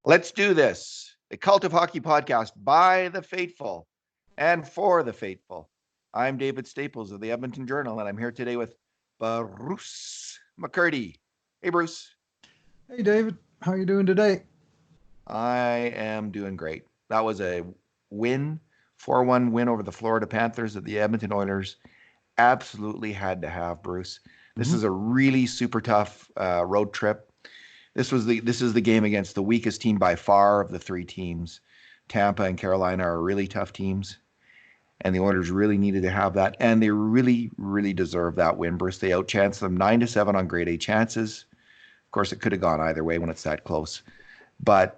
Let's do this. A Cult of Hockey podcast by the faithful and for the faithful. I'm David Staples of the Edmonton Journal, and I'm here today with Bruce McCurdy. Hey, Bruce. Hey David, how you doing today? I am doing great. That was a win, 4-1 win over the Florida Panthers that the Edmonton Oilers absolutely had to have, Bruce. This hmm is a really super tough road trip. This is the game against the weakest team by far of the three teams. Tampa and Carolina are really tough teams, and the Oilers really needed to have that, and they really, really deserve that win. Bruce, they outchanced them 9-7 on grade A chances. Of course, it could have gone either way when it's that close. But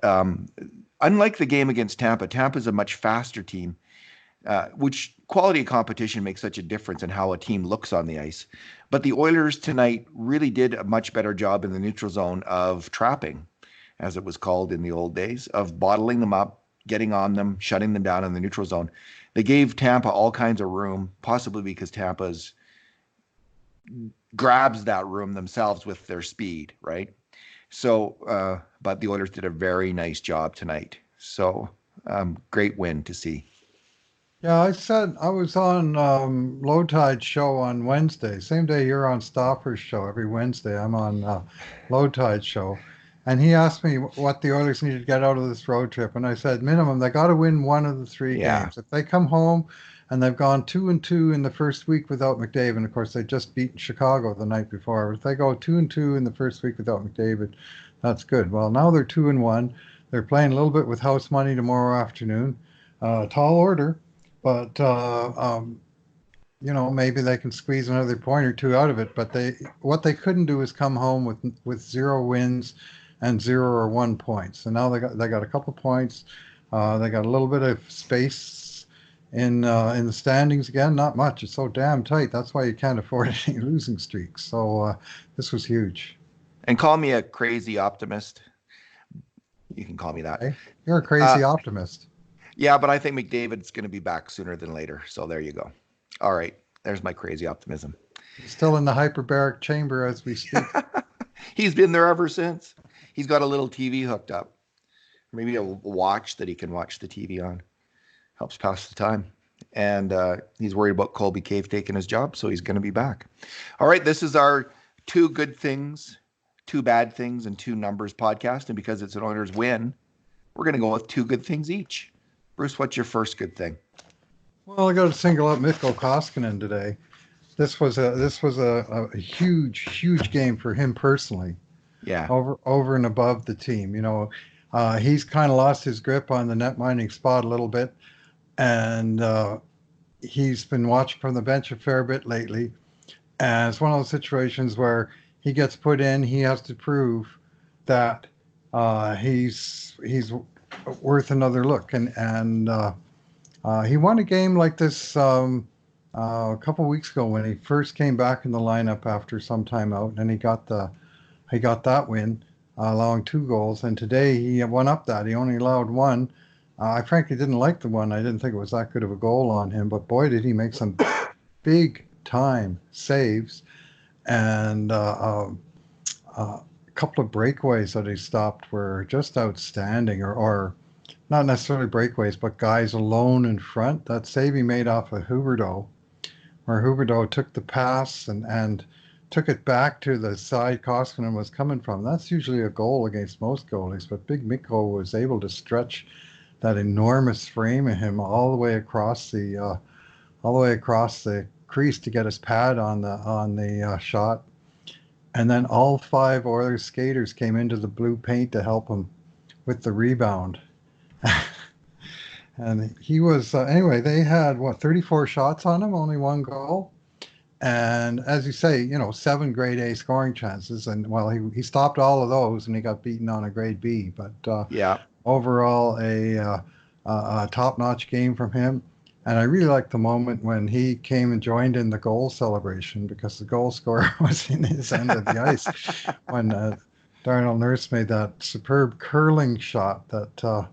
unlike the game against Tampa, Tampa's a much faster team, which quality of competition makes such a difference in how a team looks on the ice. But the Oilers tonight really did a much better job in the neutral zone of trapping, as it was called in the old days, of bottling them up, getting on them, shutting them down in the neutral zone. They gave Tampa all kinds of room, possibly because Tampa's grabs that room themselves with their speed, right? So, but the Oilers did a very nice job tonight. So, great win to see. Yeah, I said I was on Low Tide show on Wednesday, same day you're on Stopper's show. Every Wednesday I'm on Low Tide show, and he asked me what the Oilers needed to get out of this road trip, and I said minimum they got to win one of the three Yeah. games. If they come home and they've gone 2-2 in the first week without McDavid, of course they just beat Chicago the night before. But if they go 2-2 in the first week without McDavid, that's good. Well, now they're 2-1. They're playing a little bit with house money tomorrow afternoon. Tall order. But maybe they can squeeze another point or two out of it. But what they couldn't do is come home with 0 wins and 0 or 1 points. And now they got a couple points. They got a little bit of space in the standings again. Not much. It's so damn tight. That's why you can't afford any losing streaks. So this was huge. And call me a crazy optimist. You can call me that. Okay? You're a Uh, crazy optimist. yeah, but I think McDavid's going to be back sooner than later. So there you go. All right. There's my crazy optimism. He's still in the hyperbaric chamber as we speak. He's been there ever since. He's got a little TV hooked up. Maybe a watch that he can watch the TV on. Helps pass the time. And he's worried about Colby Cave taking his job, so he's going to be back. All right, this is our two good things, two bad things, and two numbers podcast. And because it's an Oilers win, we're going to go with two good things each. Bruce, what's your first good thing? Well, I got to single out Mikko Koskinen today. This was a huge game for him personally, Yeah. over and above the team. He's kind of lost his grip on the net mining spot a little bit, and he's been watching from the bench a fair bit lately. And it's one of those situations where he gets put in, he has to prove that he's worth another look, and he won a game like this a couple weeks ago when he first came back in the lineup after some time out, and he got that win, allowing 2 goals. And today he won up that. He only allowed one. I frankly didn't like the one. I didn't think it was that good of a goal on him, but boy, did he make some big time saves, and a couple of breakaways that he stopped were just outstanding, or not necessarily breakaways, but guys alone in front. That save he made off of Huberdeau, where Huberdeau took the pass and took it back to the side Koskinen was coming from. That's usually a goal against most goalies, but Big Mikko was able to stretch that enormous frame of him all the way across the crease to get his pad on the shot. And then all 5 Oilers skaters came into the blue paint to help him with the rebound. And he was anyway. They had 34 shots on him, only 1 goal, and as you say, 7 grade A scoring chances. And well, he stopped all of those, and he got beaten on a grade B. But Yeah. overall, a top-notch game from him. And I really liked the moment when he came and joined in the goal celebration, because the goal scorer was in his end of the ice when Darnell Nurse made that superb curling shot that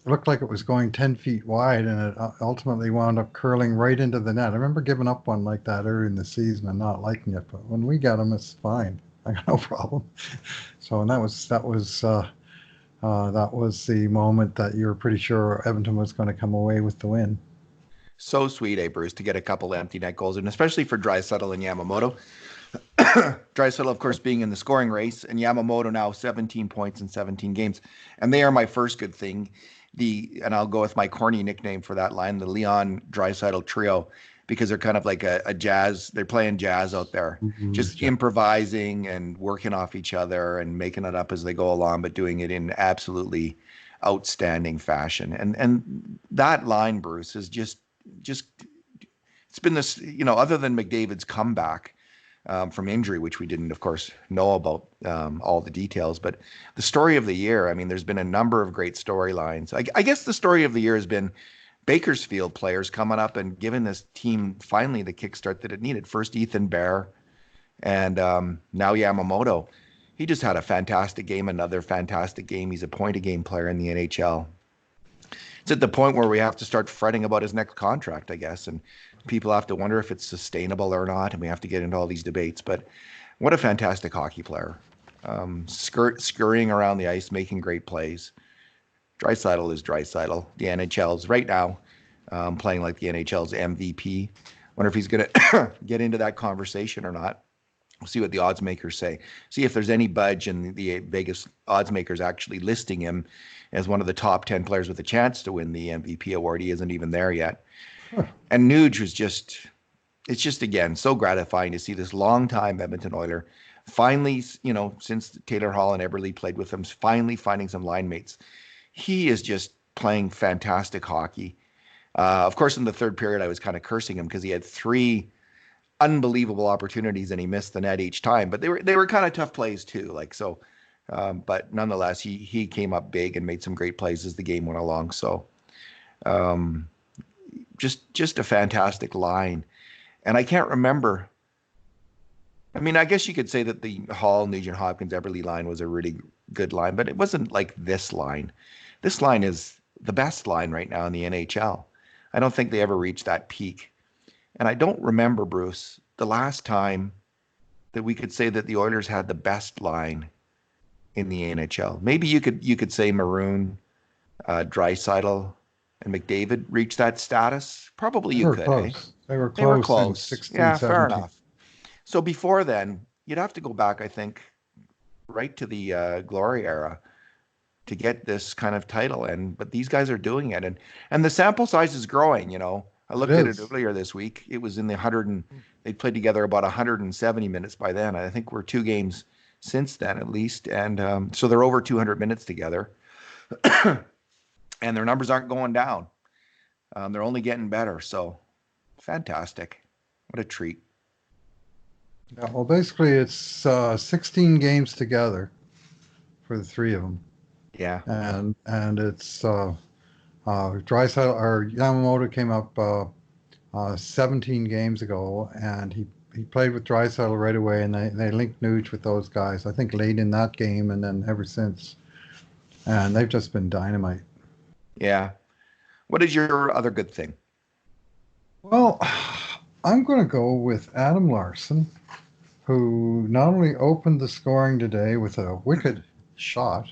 looked like it was going 10 feet wide, and it ultimately wound up curling right into the net. I remember giving up one like that early in the season and not liking it, but when we get them, it's fine. I got no problem. So, and that was that was the moment that you were pretty sure Edmonton was going to come away with the win. So sweet, Bruce, to get a couple empty net goals, and especially for Draisaitl and Yamamoto. Draisaitl, of course, being in the scoring race, and Yamamoto now 17 points in 17 games, and they are my first good thing. And I'll go with my corny nickname for that line, the Leon Draisaitl trio, because they're kind of like a jazz. They're playing jazz out there, Blues, just improvising and working off each other and making it up as they go along, but doing it in absolutely outstanding fashion. And that line, Bruce, is just it's been this, other than McDavid's comeback from injury, which we didn't, of course, know about all the details. But the story of the year, I mean, there's been a number of great storylines. I guess the story of the year has been Bakersfield players coming up and giving this team finally the kickstart that it needed. First, Ethan Bear, and now Yamamoto. He just had a fantastic game, another fantastic game. He's a point-a-game player in the NHL. It's at the point where we have to start fretting about his next contract, I guess, and people have to wonder if it's sustainable or not, and we have to get into all these debates. But what a fantastic hockey player. Scurrying around the ice, making great plays. Draisaitl is Draisaitl. The NHL's right now playing like the NHL's MVP. Wonder if he's going to get into that conversation or not. We'll see what the odds makers say. See if there's any budge in the Vegas odds makers actually listing him as one of the top 10 players with a chance to win the MVP award. He isn't even there yet. And Nuge was it's just, again, so gratifying to see this longtime Edmonton Oiler finally, since Taylor Hall and Eberle played with him, finally finding some line mates. He is just playing fantastic hockey. Of course, in the third period, I was kind of cursing him because he had 3 unbelievable opportunities and he missed the net each time. But they were kind of tough plays too. But nonetheless, he came up big and made some great plays as the game went along. So just a fantastic line. And I can't remember. I mean, I guess you could say that the Hall, Nugent, Hopkins, Eberle line was a really good line, but it wasn't like this line. This line is the best line right now in the NHL. I don't think they ever reached that peak. And I don't remember, Bruce, the last time that we could say that the Oilers had the best line in the NHL. Maybe you could say Maroon, Draisaitl, and McDavid reached that status. Probably they you were could, eh? close. They were They were close in close. 16, Yeah, fair 17. enough. So before then, you'd have to go back, I think, right to the Glory era to get this kind of title. But these guys are doing it, and the sample size is growing. I looked at it earlier this week. It was in the 100 and they played together about 170 minutes by then. I think we're 2 games since then at least, and so they're over 200 minutes together, and their numbers aren't going down. They're only getting better. So fantastic! What a treat. Yeah, well, basically, it's 16 games together for the 3 of them. Yeah. And it's Draisaitl or Yamamoto came up 17 games ago, and he played with Draisaitl right away, and they linked Nuge with those guys. I think late in that game, and then ever since, and they've just been dynamite. Yeah. What is your other good thing? Well, I'm going to go with Adam Larsson, who not only opened the scoring today with a wicked shot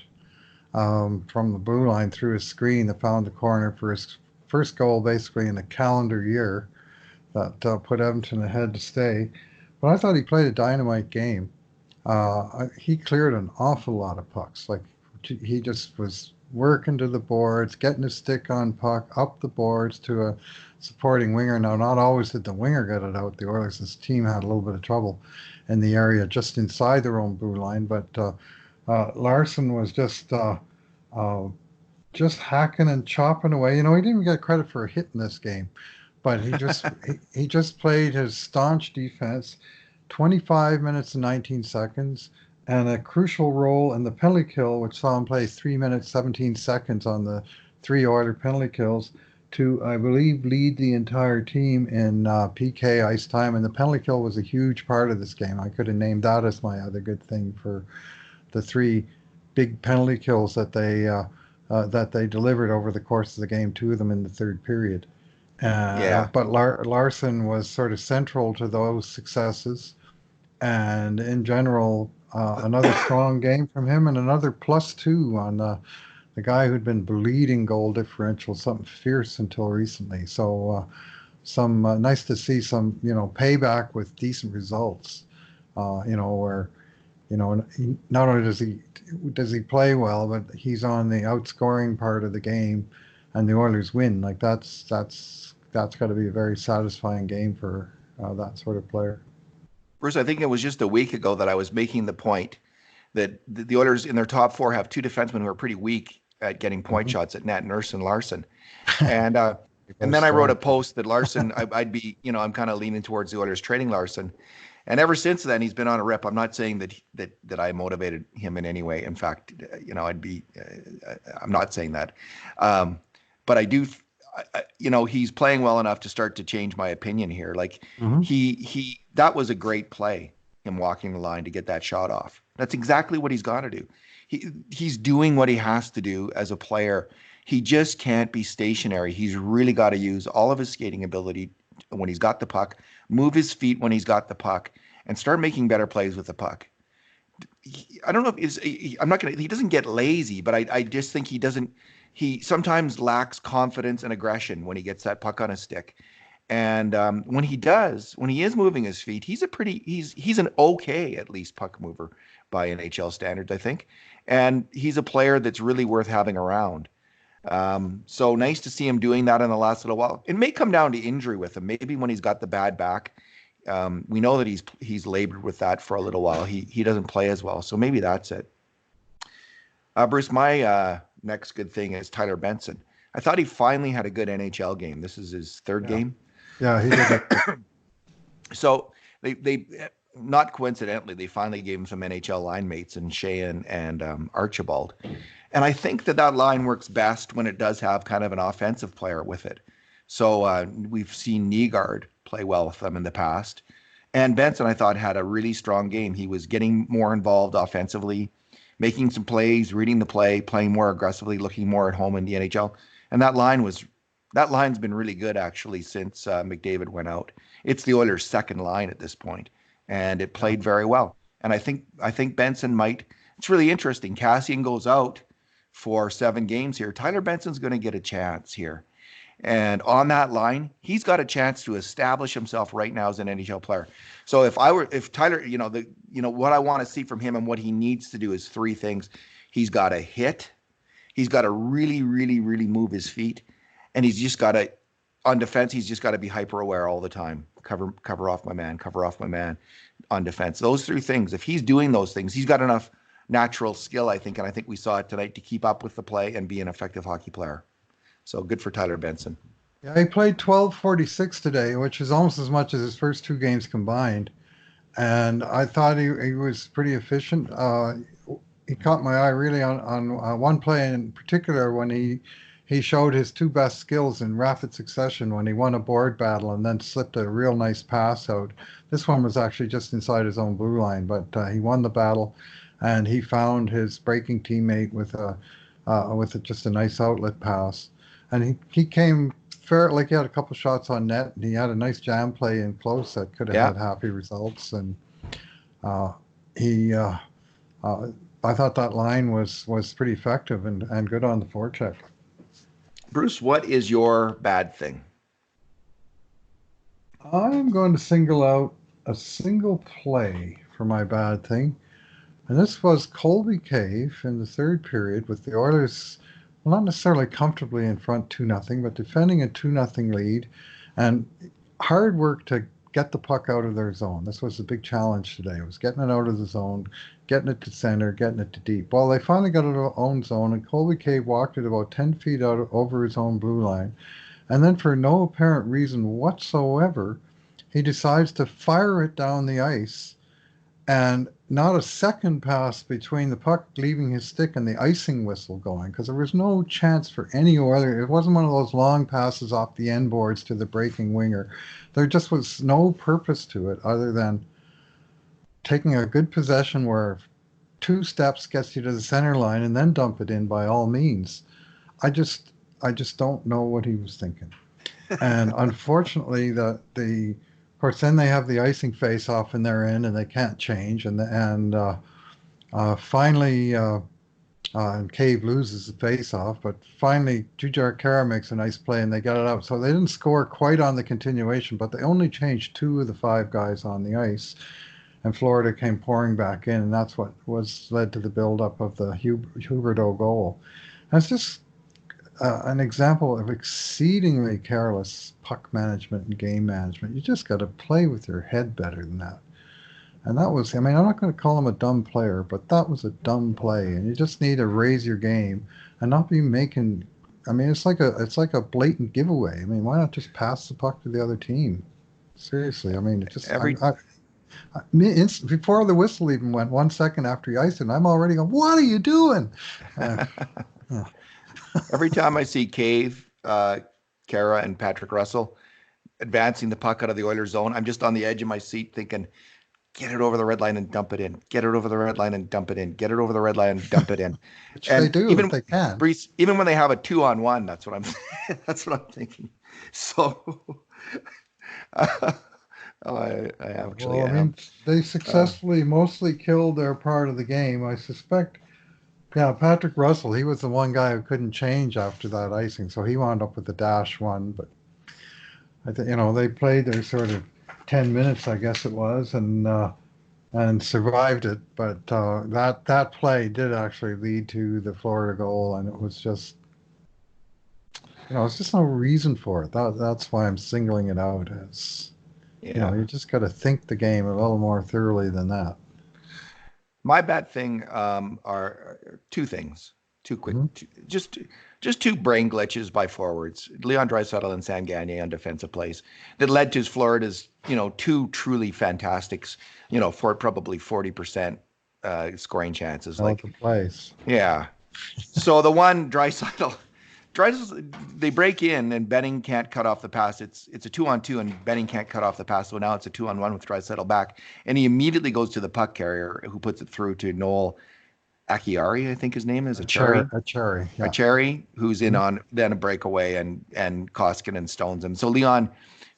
from the blue line through his screen that found the corner for his first goal basically in a calendar year that put Edmonton ahead to stay. But I thought he played a dynamite game. He cleared an awful lot of pucks. Like he just was working to the boards, getting his stick on puck, up the boards to a supporting winger. Now, not always did the winger get it out. The Oilers' team had a little bit of trouble in the area just inside their own blue line, but Larsson was just hacking and chopping away. He didn't even get credit for a hit in this game, but he just played his staunch defense, 25 minutes and 19 seconds, and a crucial role in the penalty kill, which saw him play 3 minutes 17 seconds on the 3 Oiler penalty kills to, I believe, lead the entire team in PK ice time. And the penalty kill was a huge part of this game. I could have named that as my other good thing for the 3 big penalty kills that they delivered over the course of the game, 2 of them in the third period. Yeah. But Larsson was sort of central to those successes. And in general, another strong game from him and another +2 on the guy who'd been bleeding goal differential, something fierce until recently. So some nice to see some payback with decent results. Where not only does he play well, but he's on the outscoring part of the game, and the Oilers win. Like that's got to be a very satisfying game for that sort of player. Bruce, I think it was just a week ago that I was making the point that the Oilers in their top four have two defensemen who are pretty weak at getting point Mhm. shots at net, Nurse and Larsson. And Both then I wrote a strong. post that Larsson, I'd be, I'm kind of leaning towards the Oilers trading Larsson. And ever since then, he's been on a rip. I'm not saying that I motivated him in any way. In fact, I'm not saying that. Um, but I do, he's playing well enough to start to change my opinion here. Like Hmm. that was a great play, him walking the line to get that shot off. That's exactly what he's got to do. He's doing what he has to do as a player. He just can't be stationary. He's really got to use all of his skating ability when he's got the puck, move his feet when he's got the puck, and start making better plays with the puck. I don't know if I'm not gonna. He doesn't get lazy, but I just think he doesn't. He sometimes lacks confidence and aggression when he gets that puck on his stick. And when he does, when he is moving his feet, he's an okay at least puck mover by NHL standards, I think. And he's a player that's really worth having around. So nice to see him doing that in the last little while. It may come down to injury with him. Maybe when he's got the bad back, we know that he's labored with that for a little while. He doesn't play as well, so maybe that's it. Bruce, my next good thing is Tyler Benson. I thought he finally had a good NHL game. This is his third Yeah, game. yeah, he did look good. So they not coincidentally they finally gave him some NHL line mates in Shea and Archibald, and I think that line works best when it does have kind of an offensive player with it. So we've seen Nygaard play well with them in the past, and Benson I thought had a really strong game. He was getting more involved offensively, making some plays, reading the play, playing more aggressively, looking more at home in the NHL, and that line's been really good actually since McDavid went out. It's the Oilers' second line at this point, and it Yeah. played very well. And I think Benson might. It's really interesting. Cassian goes out for 7 games here. Tyler Benson's going to get a chance here, and on that line, he's got a chance to establish himself right now as an NHL player. So if Tyler, what I want to see from him and what he needs to do is three things. He's got to hit. He's got to really, really, really move his feet, and he's just got to on defense. He's just got to be hyper aware all the time. Cover off my man. Cover off my man on defense. Those three things. If he's doing those things, he's got enough natural skill, I think, and I think we saw it tonight to keep up with the play and be an effective hockey player. So good for Tyler Benson. Yeah, he played 12:46 today, which is almost as much as his first two games combined. And I thought he was pretty efficient. He caught my eye really on one play in particular when he showed his two best skills in rapid succession when he won a board battle and then slipped a real nice pass out. This one was actually just inside his own blue line, but he won the battle, and he found his breaking teammate just a nice outlet pass, and he came fair, like he had a couple shots on net, and he had a nice jam play in close that could have Yeah, had happy results, and uh, he. Uh, I thought that line was pretty effective and good on the forecheck. Bruce, what is your bad thing? I'm going to single out a single play for my bad thing, and this was Colby Cave in the third period with the Oilers, well, not necessarily comfortably in front 2-0, but defending a 2-0 lead, and hard work to get the puck out of their zone. This was the big challenge today. It was getting it out of the zone, getting it to center, getting it to deep. Well, they finally got it out of their own zone, and Colby Cave walked it about 10 feet out over his own blue line. And then, for no apparent reason whatsoever, he decides to fire it down the ice, and not a second passed between the puck leaving his stick and the icing whistle going, because there was no chance for any other. It wasn't one of those long passes off the end boards to the breaking winger. There just was no purpose to it other than taking a good possession where 2 steps gets you to the center line and then dump it in by all means. I just I just don't know what he was thinking. And unfortunately, of course, then they have the icing face-off in their end, and they can't change. Finally, and Cave loses the face-off, but finally, Jujar Kara makes a nice play, and they get it out. So they didn't score quite on the continuation, but they only changed two of the five guys on the ice, and Florida came pouring back in, and that's what was led to the build-up of the Huberdeau goal. And it's just an example of exceedingly careless puck management and game management. You just got to play with your head better than that. And that was, I mean, I'm not going to call him a dumb player, but that was a dumb play. And you just need to raise your game and not be making, I mean, it's like a blatant giveaway. I mean, why not just pass the puck to the other team? Seriously, I mean, it just, Every before the whistle even went, 1 second after he iced it, I'm already going, what are you doing? Uh, every time I see Cave, Kara, and Patrick Russell advancing the puck out of the Oilers zone, I'm just on the edge of my seat thinking, get it over the red line and dump it in. Get it over the red line and dump it in. Get it over the red line and dump it in. which And they do even if they can. Brees, even when they have a 2-on-1, that's what I'm that's what I'm thinking. So I actually Well, I am. mean, they successfully mostly killed their part of the game. I suspect, yeah, Patrick Russell, he was the one guy who couldn't change after that icing, so he wound up with the -1. But I think, they played their sort of 10 minutes, I guess it was, and survived it. But that play did actually lead to the Florida goal, and it was just, it's just no reason for it. That's why I'm singling it out as, Yeah. you just got to think the game a little more thoroughly than that. My bad thing are two things. Two quick, Mhm. just two brain glitches by forwards, Leon Draisaitl and Sam Gagner on defensive plays that led to Florida's, two truly fantastics, for probably 40% scoring chances. Out Like, the place. yeah. So the one Draisaitl, they break in and Benning can't cut off the pass. It's a 2-on-2 and Benning can't cut off the pass. So now it's a 2-on-1 with Draisaitl back, and he immediately goes to the puck carrier who puts it through to Noel Akiari, I think his name is, A cherry, a yeah. cherry, who's in Mhm. on then a breakaway, and Koskinen stones him. So Leon,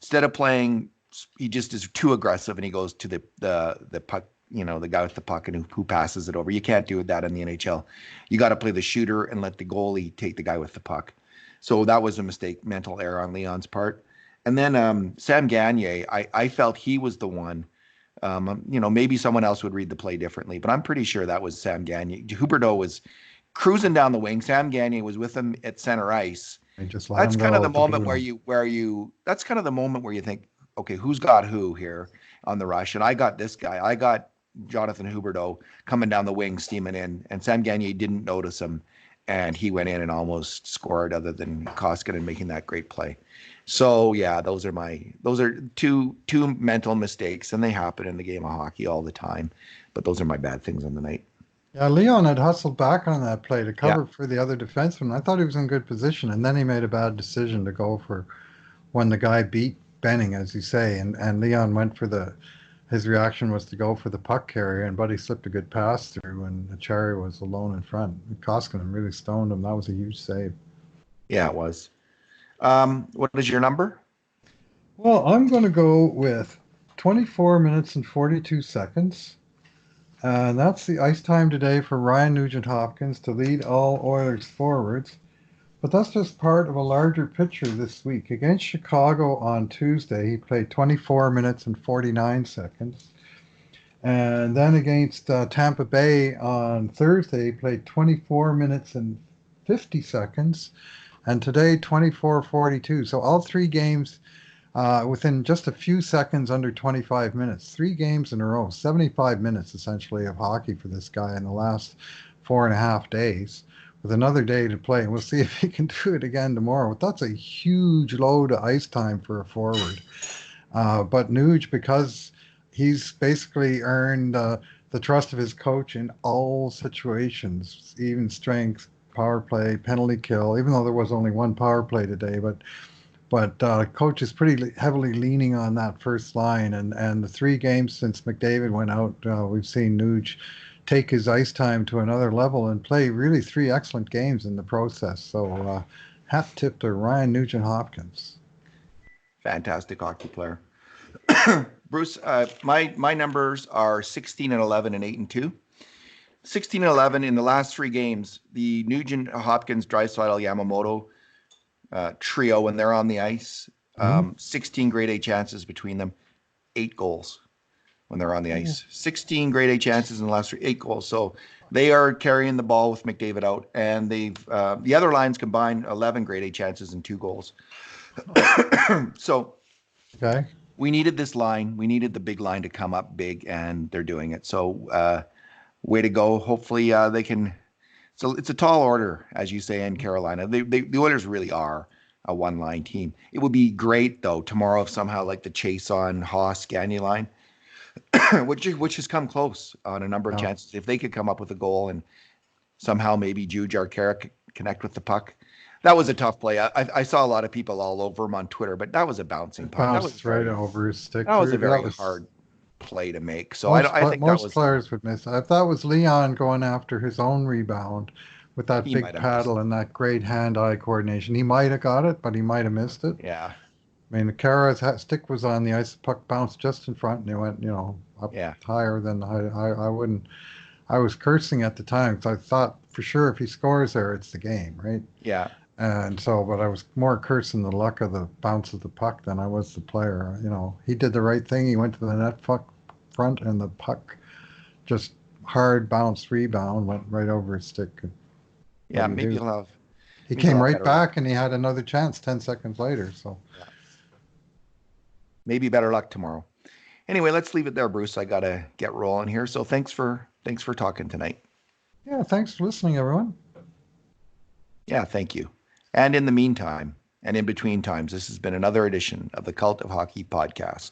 instead of playing, he just is too aggressive and he goes to the puck, the guy with the puck and who passes it over. You can't do that in the NHL. You got to play the shooter and let the goalie take the guy with the puck. So that was a mistake, mental error on Leon's part. And then Sam Gagner, I felt he was the one. Maybe someone else would read the play differently, but I'm pretty sure that was Sam Gagner. Huberdeau was cruising down the wing. Sam Gagner was with him at center ice. They just let That's him kind of go the at the moment boot 'em. that's kind of the moment where you think, okay, who's got who here on the rush? And I got this guy. I got Jonathan Huberdeau coming down the wing, steaming in, and Sam Gagner didn't notice him, and he went in and almost scored, other than Koskinen making that great play. So yeah, those are two mental mistakes, and they happen in the game of hockey all the time. But those are my bad things on the night. Yeah, Leon had hustled back on that play to Yeah, cover for the other defenseman. I thought he was in good position, and then he made a bad decision to go for when the guy beat Benning, as you say, and Leon went for his reaction was to go for the puck carrier, and Buddy slipped a good pass through, and Achari was alone in front. Koskinen really stoned him. That was a huge save. yeah, it was. What is your number? Well, I'm going to go with 24 minutes and 42 seconds. And that's the ice time today for Ryan Nugent Hopkins to lead all Oilers forwards. But that's just part of a larger picture this week. Against Chicago on Tuesday, he played 24 minutes and 49 seconds. And then against Tampa Bay on Thursday, he played 24 minutes and 50 seconds. And today, 24:42. So all three games within just a few seconds under 25 minutes. 3 games in a row, 75 minutes essentially of hockey for this guy in the last 4.5 days, with another day to play. And we'll see if he can do it again tomorrow. But that's a huge load of ice time for a forward. But Nuge, because he's basically earned the trust of his coach in all situations, even strength, power play, penalty kill, even though there was only one power play today. But coach is pretty heavily leaning on that first line, and the 3 games since McDavid went out, we've seen Nuge take his ice time to another level and play really 3 excellent games in the process. So hat tip to Ryan Nugent Hopkins. Fantastic hockey player. Bruce, my numbers are 16 and 11 and 8 and 2. 16 and 11 in the last 3 games. The Nugent, Hopkins, Draisaitl, Yamamoto trio, when they're on the ice, 16 grade A chances between them, 8 goals when they're on the ice. 16 grade A chances in the last 8 goals. So they are carrying the ball with McDavid out, and they've the other lines combined 11 grade A chances and 2 goals. So Okay. we needed this line. We needed the big line to come up big, and they're doing it. So way to go. Hopefully they can. So it's a tall order, as you say, in Carolina. The Oilers really are a one-line team. It would be great, though, tomorrow if somehow like the chase on Haas Gagner line, which has come close on a number of chances. If they could come up with a goal and somehow maybe Jujhar Khaira connect with the puck. That was a tough play. I saw a lot of people all over him on Twitter, but that was a bouncing puck. That was right over his stick. That was a very hard play to make. So I think most players would miss it. If that was Leon going after his own rebound with that big paddle and that great hand-eye coordination, he might have got it, but he might have missed it. Yeah. I mean, Kara's stick was on the ice. The puck bounced just in front, and it went, up higher than I wouldn't. I was cursing at the time because I thought for sure if he scores there, it's the game, right? Yeah. And so, but I was more cursing the luck of the bounce of the puck than I was the player. He did the right thing. He went to the net front, and the puck just hard bounce rebound went right over his stick. Yeah, maybe he'll have. He came right back, and he had another chance 10 seconds later. So maybe better luck tomorrow. Anyway, let's leave it there, Bruce. I gotta get rolling here. So thanks for talking tonight. Yeah, thanks for listening, everyone. Yeah, thank you. And in the meantime, and in between times, this has been another edition of the Cult of Hockey podcast.